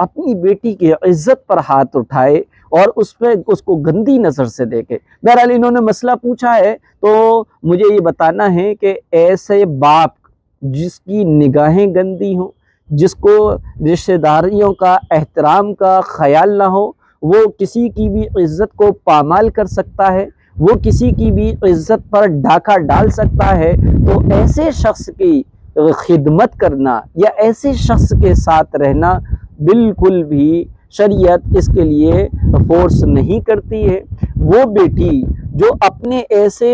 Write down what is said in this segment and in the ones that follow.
اپنی بیٹی کی عزت پر ہاتھ اٹھائے اور اس کو گندی نظر سے دیکھے۔ بہرحال انہوں نے مسئلہ پوچھا ہے تو مجھے یہ بتانا ہے کہ ایسے باپ جس کی نگاہیں گندی ہوں، جس کو رشتہ داریوں کا احترام کا خیال نہ ہو، وہ کسی کی بھی عزت کو پامال کر سکتا ہے، وہ کسی کی بھی عزت پر ڈاکہ ڈال سکتا ہے، تو ایسے شخص کی خدمت کرنا یا ایسے شخص کے ساتھ رہنا بالکل بھی شریعت اس کے لیے فورس نہیں کرتی ہے۔ وہ بیٹی جو اپنے ایسے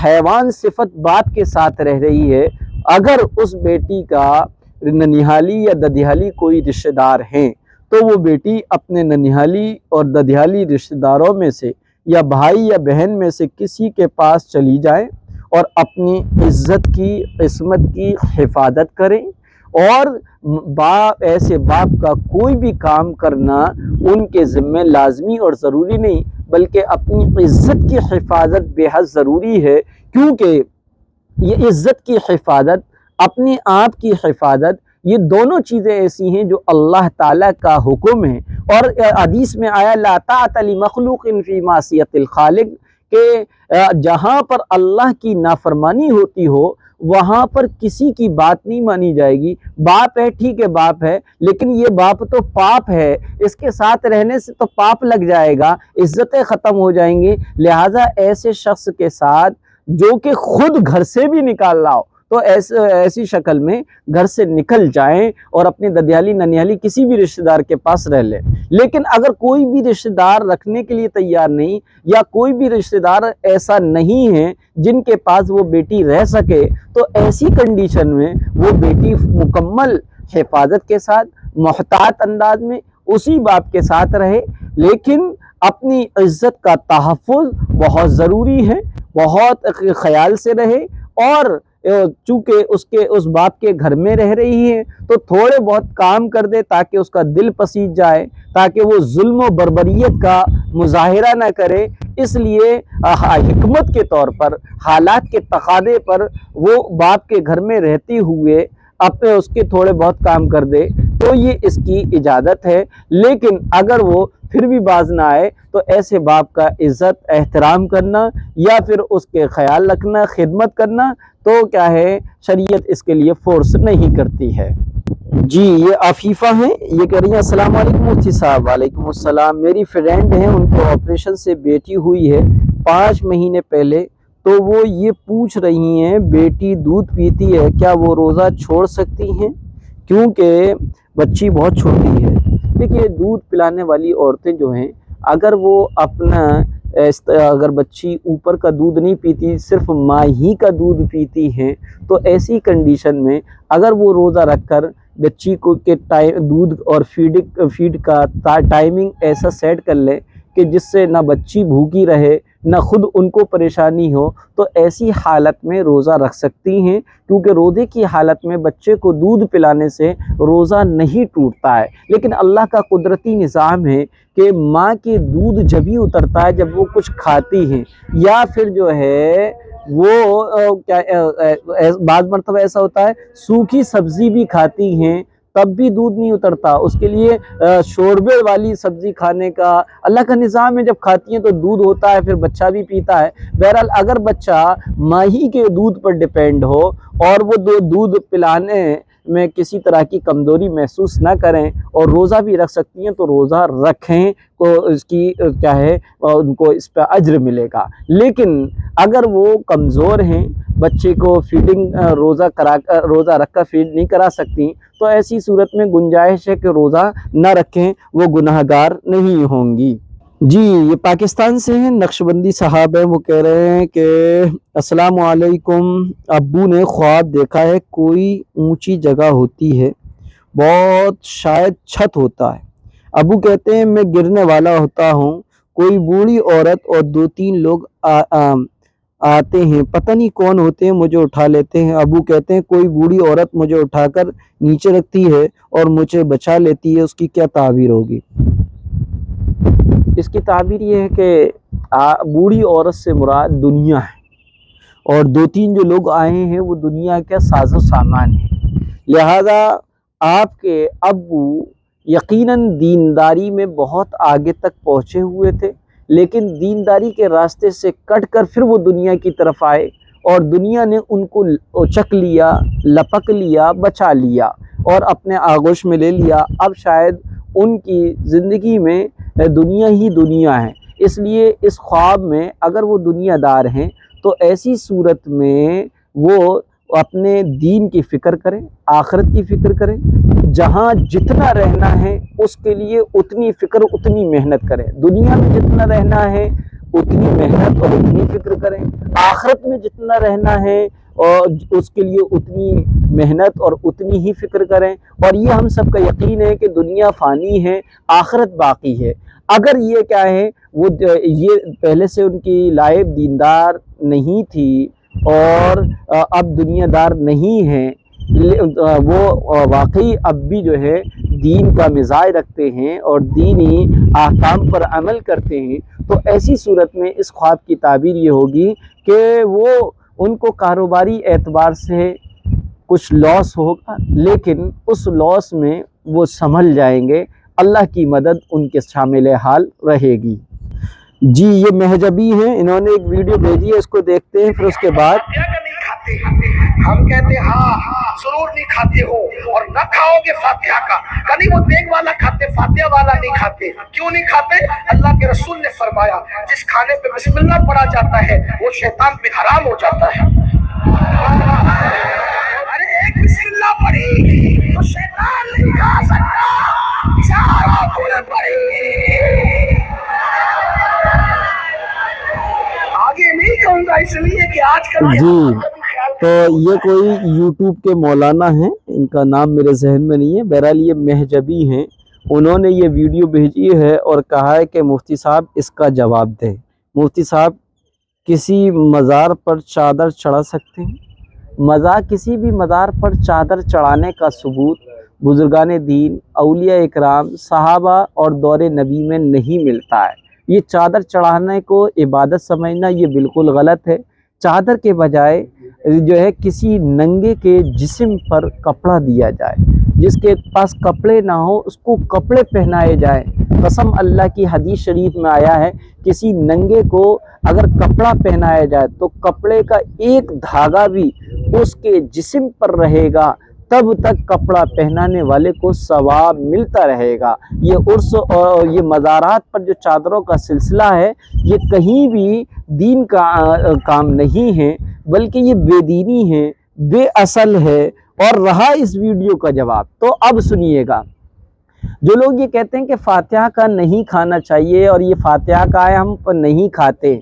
حیوان صفت باپ کے ساتھ رہ رہی ہے، اگر اس بیٹی کا ننیھالی یا ددیھالی کوئی رشتہ دار ہیں تو وہ بیٹی اپنے ننیھالی اور ددیھالی رشتہ داروں میں سے یا بھائی یا بہن میں سے کسی کے پاس چلی جائے اور اپنی عزت کی عصمت کی حفاظت کریں، اور ایسے باپ کا کوئی بھی کام کرنا ان کے ذمہ لازمی اور ضروری نہیں، بلکہ اپنی عزت کی حفاظت بے حد ضروری ہے، کیونکہ یہ عزت کی حفاظت، اپنے آپ کی حفاظت، یہ دونوں چیزیں ایسی ہیں جو اللہ تعالیٰ کا حکم ہے، اور حدیث میں آیا لا طاعۃ لمخلوق فی معصیۃ الخالق، کہ جہاں پر اللہ کی نافرمانی ہوتی ہو وہاں پر کسی کی بات نہیں مانی جائے گی۔ باپ ہے، ٹھیک ہے باپ ہے، لیکن یہ باپ تو پاپ ہے، اس کے ساتھ رہنے سے تو پاپ لگ جائے گا، عزتیں ختم ہو جائیں گی، لہٰذا ایسے شخص کے ساتھ جو کہ خود گھر سے بھی نکال لاؤ تو ایسی شکل میں گھر سے نکل جائیں اور اپنے ددیالی ننیالی کسی بھی رشتہ دار کے پاس رہ لیں۔ لیکن اگر کوئی بھی رشتہ دار رکھنے کے لیے تیار نہیں، یا کوئی بھی رشتہ دار ایسا نہیں ہے جن کے پاس وہ بیٹی رہ سکے، تو ایسی کنڈیشن میں وہ بیٹی مکمل حفاظت کے ساتھ محتاط انداز میں اسی باپ کے ساتھ رہے، لیکن اپنی عزت کا تحفظ بہت ضروری ہے، بہت خیال سے رہے، اور چونکہ اس باپ کے گھر میں رہ رہی ہے تو تھوڑے بہت کام کر دے تاکہ اس کا دل پسیج جائے، تاکہ وہ ظلم و بربریت کا مظاہرہ نہ کرے، اس لیے حکمت کے طور پر، حالات کے تقاضے پر وہ باپ کے گھر میں رہتے ہوئے اپنے اس کے تھوڑے بہت کام کر دے تو یہ اس کی اجازت ہے۔ لیکن اگر وہ پھر بھی باز نہ آئے تو ایسے باپ کا عزت احترام کرنا یا پھر اس کے خیال رکھنا، خدمت کرنا، تو کیا ہے، شریعت اس کے لیے فورس نہیں کرتی ہے۔ جی یہ عفیفہ ہیں، یہ کہہ رہی ہیں السلام علیکم مفتی صاحب۔ وعلیکم السلام۔ میری فرینڈ ہیں، ان کو آپریشن سے بیٹی ہوئی ہے 5 مہینے پہلے، تو وہ یہ پوچھ رہی ہیں بیٹی دودھ پیتی ہے کیا وہ روزہ چھوڑ سکتی ہیں کیونکہ بچی بہت چھوٹی ہے؟ دیکھیے دودھ پلانے والی عورتیں جو ہیں، اگر وہ اگر بچی اوپر کا دودھ نہیں پیتی، صرف ماں ہی کا دودھ پیتی ہیں، تو ایسی کنڈیشن میں اگر وہ روزہ رکھ کر بچی کو دودھ اور فیڈ کا ٹائمنگ ایسا سیٹ کر لے کہ جس سے نہ بچی بھوکی رہے نہ خود ان کو پریشانی ہو، تو ایسی حالت میں روزہ رکھ سکتی ہیں، کیونکہ روزے کی حالت میں بچے کو دودھ پلانے سے روزہ نہیں ٹوٹتا ہے۔ لیکن اللہ کا قدرتی نظام ہے کہ ماں کے دودھ جبھی اترتا ہے جب وہ کچھ کھاتی ہیں، یا پھر جو ہے وہ بعض مرتبہ ایسا ہوتا ہے سوکھی سبزی بھی کھاتی ہیں تب بھی دودھ نہیں اترتا، اس کے لیے شوربے والی سبزی کھانے کا اللہ کا نظام ہے، جب کھاتی ہیں تو دودھ ہوتا ہے، پھر بچہ بھی پیتا ہے۔ بہرحال اگر بچہ ماہی کے دودھ پر ڈیپینڈ ہو اور وہ دودھ پلانے میں کسی طرح کی کمزوری محسوس نہ کریں اور روزہ بھی رکھ سکتی ہیں تو روزہ رکھیں، تو اس کی کیا ہے ان کو اس پہ اجر ملے گا۔ لیکن اگر وہ کمزور ہیں، بچے کو فیڈنگ روزہ رکھ کر فیڈ نہیں کرا سکتی، تو ایسی صورت میں گنجائش ہے کہ روزہ نہ رکھیں، وہ گناہ گار نہیں ہوں گی۔ جی یہ پاکستان سے ہیں، نقشبندی صاحب ہیں، وہ کہہ رہے ہیں کہ السلام علیکم، ابو نے خواب دیکھا ہے کوئی اونچی جگہ ہوتی ہے، بہت شاید چھت ہوتا ہے، ابو کہتے ہیں میں گرنے والا ہوتا ہوں، کوئی بوڑھی عورت اور 2-3 لوگ آتے ہیں، پتہ نہیں کون ہوتے ہیں، مجھے اٹھا لیتے ہیں، ابو کہتے ہیں کوئی بوڑھی عورت مجھے اٹھا کر نیچے رکھتی ہے اور مجھے بچا لیتی ہے، اس کی کیا تعبیر ہوگی؟ اس کی تعبیر یہ ہے کہ بوڑھی عورت سے مراد دنیا ہے، اور 2-3 جو لوگ آئے ہیں وہ دنیا کا ساز و سامان ہے، لہذا آپ کے ابو یقیناً دینداری میں بہت آگے تک پہنچے ہوئے تھے، لیکن دینداری کے راستے سے کٹ کر پھر وہ دنیا کی طرف آئے اور دنیا نے ان کو اچک لیا، لپک لیا، بچا لیا اور اپنے آغوش میں لے لیا۔ اب شاید ان کی زندگی میں دنیا ہی دنیا ہے، اس لیے اس خواب میں اگر وہ دنیا دار ہیں تو ایسی صورت میں وہ اپنے دین کی فکر کریں، آخرت کی فکر کریں، جہاں جتنا رہنا ہے اس کے لیے اتنی فکر، اتنی محنت کریں۔ دنیا میں جتنا رہنا ہے اتنی محنت اور اتنی فکر کریں، آخرت میں جتنا رہنا ہے اور اس کے لیے اتنی محنت اور اتنی ہی فکر کریں۔ اور یہ ہم سب کا یقین ہے کہ دنیا فانی ہے، آخرت باقی ہے۔ اگر یہ کیا ہے، وہ یہ پہلے سے ان کی لائف دیندار نہیں تھی اور اب دنیا دار نہیں ہیں، وہ واقعی اب بھی جو ہے دین کا مزاج رکھتے ہیں اور دینی احکام پر عمل کرتے ہیں، تو ایسی صورت میں اس خواب کی تعبیر یہ ہوگی کہ وہ ان کو کاروباری اعتبار سے کچھ لاس ہوگا، لیکن اس لاس میں وہ سنبھل جائیں گے، اللہ کی مدد ان کے شامل حال رہے گی۔ جی یہ مہجبی ہیں، انہوں نے ایک ویڈیو بھیجی ہے، اس کو دیکھتے ہیں، پھر اس کے بعد ہم کہتے ہیں ہاں ضرور نہیں کھاتے ہو اور نہ کھاؤ گے فاتحہ کا، کبھی وہ دیگ والا کھاتے، فاتحہ والا نہیں کھاتے۔ کیوں نہیں کھاتے؟ اللہ کے رسول نے فرمایا جس کھانے پہ بسم اللہ پڑھا جاتا ہے وہ شیطان پہ حرام ہو جاتا ہے۔ ارے ایک بسم اللہ پڑھی تو شیطان نہیں کھا سکتا، چاروں پورے پڑھی۔ آگے نہیں کہوں گا اس لیے کہ آج کل جی تو یہ کوئی یوٹیوب کے مولانا ہیں، ان کا نام میرے ذہن میں نہیں ہے، بہرحال یہ مہجبی ہیں، انہوں نے یہ ویڈیو بھیجی ہے اور کہا ہے کہ مفتی صاحب اس کا جواب دیں۔ مفتی صاحب کسی مزار پر چادر چڑھا سکتے ہیں؟ کسی بھی مزار پر چادر چڑھانے کا ثبوت بزرگان دین، اولیاء اکرام، صحابہ اور دور نبی میں نہیں ملتا ہے۔ یہ چادر چڑھانے کو عبادت سمجھنا یہ بالکل غلط ہے۔ چادر کے بجائے جو ہے کسی ننگے کے جسم پر کپڑا دیا جائے، جس کے پاس کپڑے نہ ہو اس کو کپڑے پہنائے جائیں۔ قسم اللہ کی حدیث شریف میں آیا ہے کسی ننگے کو اگر کپڑا پہنایا جائے تو کپڑے کا ایک دھاگا بھی اس کے جسم پر رہے گا، تب تک کپڑا پہنانے والے کو ثواب ملتا رہے گا۔ یہ عرس اور یہ مزارات پر جو چادروں کا سلسلہ ہے یہ کہیں بھی دین کا کام نہیں ہے، بلکہ یہ بے دینی ہے، بے اصل ہے۔ اور رہا اس ویڈیو کا جواب، تو اب سنیے گا۔ جو لوگ یہ کہتے ہیں کہ فاتحہ کا نہیں کھانا چاہیے اور یہ فاتحہ کا ہے ہم نہیں کھاتے،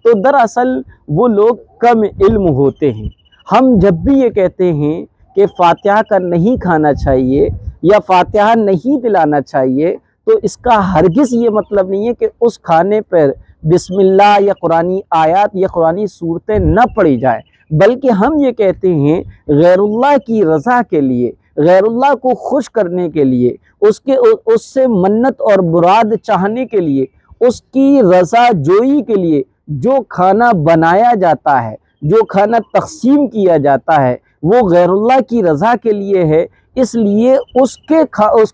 تو دراصل وہ لوگ کم علم ہوتے ہیں۔ ہم جب بھی یہ کہتے ہیں کہ فاتحہ کا نہیں کھانا چاہیے یا فاتحہ نہیں دلانا چاہیے، تو اس کا ہرگز یہ مطلب نہیں ہے کہ اس کھانے پر بسم اللہ یا قرآنی آیات یا قرآنی صورتیں نہ پڑھی جائیں، بلکہ ہم یہ کہتے ہیں غیر اللہ کی رضا کے لیے، غیر اللہ کو خوش کرنے کے لیے، اس سے منت اور مراد چاہنے کے لیے، اس کی رضا جوئی کے لیے جو کھانا بنایا جاتا ہے، جو کھانا تقسیم کیا جاتا ہے، وہ غیر اللہ کی رضا کے لیے ہے، اس لیے اس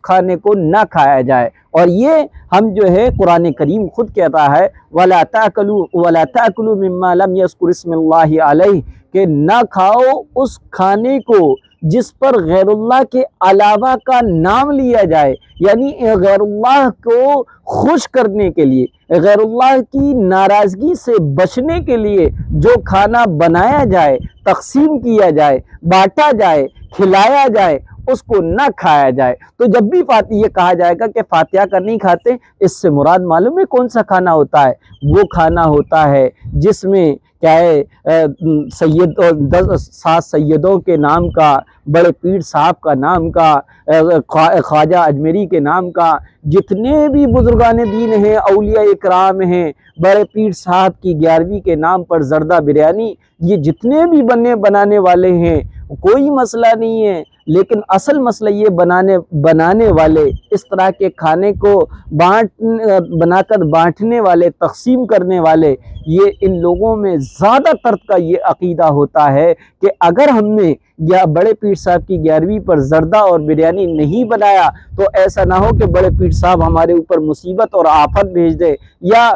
کھانے کو نہ کھایا جائے۔ اور یہ ہم جو ہے قرآن کریم خود کہتا ہے وَلَا تَأْكُلُوا مِمَّا لَمْ يَذْكُرِ اسْمَ اللَّهِ عَلَيْهِ، کہ نہ کھاؤ اس کھانے کو جس پر غیر اللہ کے علاوہ کا نام لیا جائے، یعنی غیر اللہ کو خوش کرنے کے لیے، غیر اللہ کی ناراضگی سے بچنے کے لیے جو کھانا بنایا جائے، تقسیم کیا جائے، بانٹا جائے، کھلایا جائے، اس کو نہ کھایا جائے۔ تو جب بھی یہ کہا جائے گا کہ فاتحہ کا نہیں کھاتے، اس سے مراد معلوم ہے کون سا کھانا ہوتا ہے؟ وہ کھانا ہوتا ہے جس میں کیا ہے 7 سیدوں کے نام کا، بڑے پیر صاحب کا نام کا، خواجہ اجمیری کے نام کا، جتنے بھی بزرگان دین ہیں، اولیاء اکرام ہیں، بڑے پیر صاحب کی 11ویں کے نام پر زردہ بریانی، یہ جتنے بھی بنانے والے ہیں کوئی مسئلہ نہیں ہے، لیکن اصل مسئلہ یہ بنانے والے، اس طرح کے کھانے کو بنا کر بانٹنے والے، تقسیم کرنے والے، یہ ان لوگوں میں زیادہ تر کا یہ عقیدہ ہوتا ہے کہ اگر ہم نے بڑے پیر صاحب کی 11ویں پر زردہ اور بریانی نہیں بنایا تو ایسا نہ ہو کہ بڑے پیر صاحب ہمارے اوپر مصیبت اور آفت بھیج دے، یا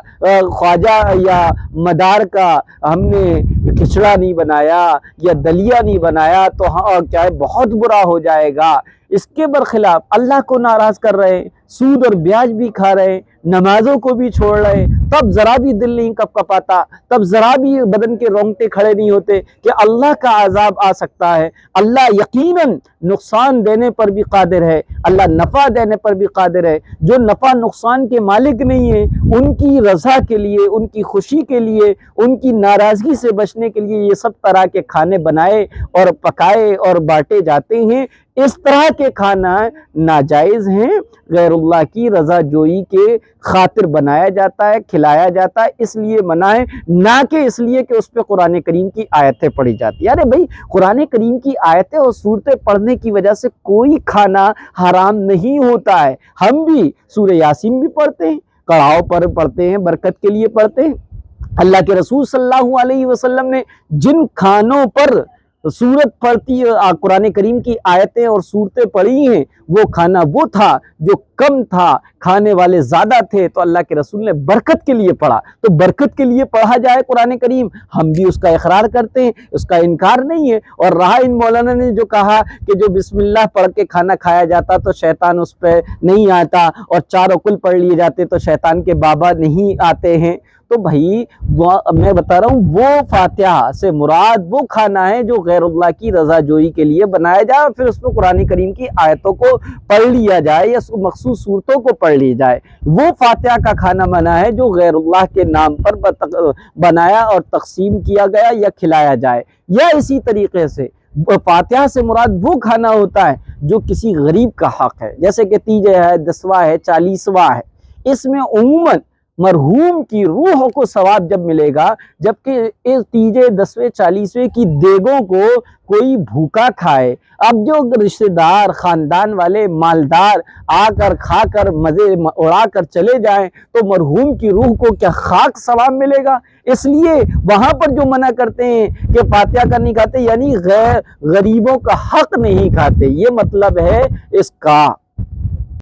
خواجہ یا مدار کا ہم نے کھچڑا نہیں بنایا یا دلیا نہیں بنایا تو کیا ہے بہت برا ہو جائے گا۔ اس کے برخلاف اللہ کو ناراض کر رہے ہیں، سود اور بیاج بھی کھا رہے ہیں، نمازوں کو بھی چھوڑ رہے ہیں، تب ذرا بھی دل نہیں کپ کپاتا، تب ذرا بھی بدن کے رونگٹے کھڑے نہیں ہوتے کہ اللہ کا عذاب آ سکتا ہے۔ اللہ یقیناً نقصان دینے پر بھی قادر ہے، اللہ نفع دینے پر بھی قادر ہے۔ جو نفع نقصان کے مالک نہیں ہیں، ان کی رضا کے لیے، ان کی خوشی کے لیے، ان کی ناراضگی سے بچنے کے لیے یہ سب طرح کے کھانے بنائے اور پکائے اور بانٹے جاتے ہیں۔ اس طرح کے کھانا ناجائز ہیں، غیر اللہ کی رضا جوئی کے خاطر بنایا جاتا ہے، کھلایا جاتا ہے، اس لیے منع ہے، نہ کہ اس لیے کہ اس پہ قرآن کریم کی آیتیں پڑھی جاتی ہیں۔ ارے بھائی، قرآن کریم کی آیتیں اور سورتیں پڑھنے کی وجہ سے کوئی کھانا حرام نہیں ہوتا ہے۔ ہم بھی سورہ یاسین بھی پڑھتے ہیں، کڑاؤ پر پڑھتے ہیں، برکت کے لیے پڑھتے ہیں۔ اللہ کے رسول صلی اللہ علیہ وسلم نے جن کھانوں پر سورت پڑھتی قرآن کریم کی آیتیں اور سورتیں پڑھی ہیں، وہ کھانا وہ تھا جو کم تھا، کھانے والے زیادہ تھے، تو اللہ کے رسول نے برکت کے لیے پڑھا۔ تو برکت کے لیے پڑھا جائے قرآن کریم، ہم بھی اس کا اقرار کرتے ہیں، اس کا انکار نہیں ہے۔ اور رہا ان مولانا نے جو کہا کہ جو بسم اللہ پڑھ کے کھانا کھایا جاتا تو شیطان اس پہ نہیں آتا، اور چاروں کل پڑھ لیے جاتے تو شیطان کے بابا نہیں آتے ہیں، تو بھائی میں بتا رہا ہوں وہ فاتحہ سے مراد وہ کھانا ہے جو غیر اللہ کی رضا جوئی کے لیے بنایا جائے، پھر اس میں قرآن کریم کی آیتوں کو پڑھ لیا جائے یا مخصوص صورتوں کو پڑھ لی جائے۔ وہ فاتحہ کا کھانا منع ہے جو غیر اللہ کے نام پر بنایا اور تقسیم کیا گیا یا کھلایا جائے۔ یا اسی طریقے سے فاتحہ سے مراد وہ کھانا ہوتا ہے جو کسی غریب کا حق ہے، جیسے کہ تیجے ہے، دسواں ہے، 40واں ہے۔ اس میں عموماً مرحوم کی روح کو ثواب جب ملے گا، جبکہ اس تیجے، دسویں، 40ویں کی دیگوں کو کوئی بھوکا کھائے۔ اب جو رشتہ دار، خاندان والے، مالدار آ کر کھا کر مزے اڑا کر چلے جائیں تو مرحوم کی روح کو کیا خاک ثواب ملے گا؟ اس لیے وہاں پر جو منع کرتے ہیں کہ فاتحہ کا نہیں کھاتے، یعنی غریبوں کا حق نہیں کھاتے، یہ مطلب ہے اس کا۔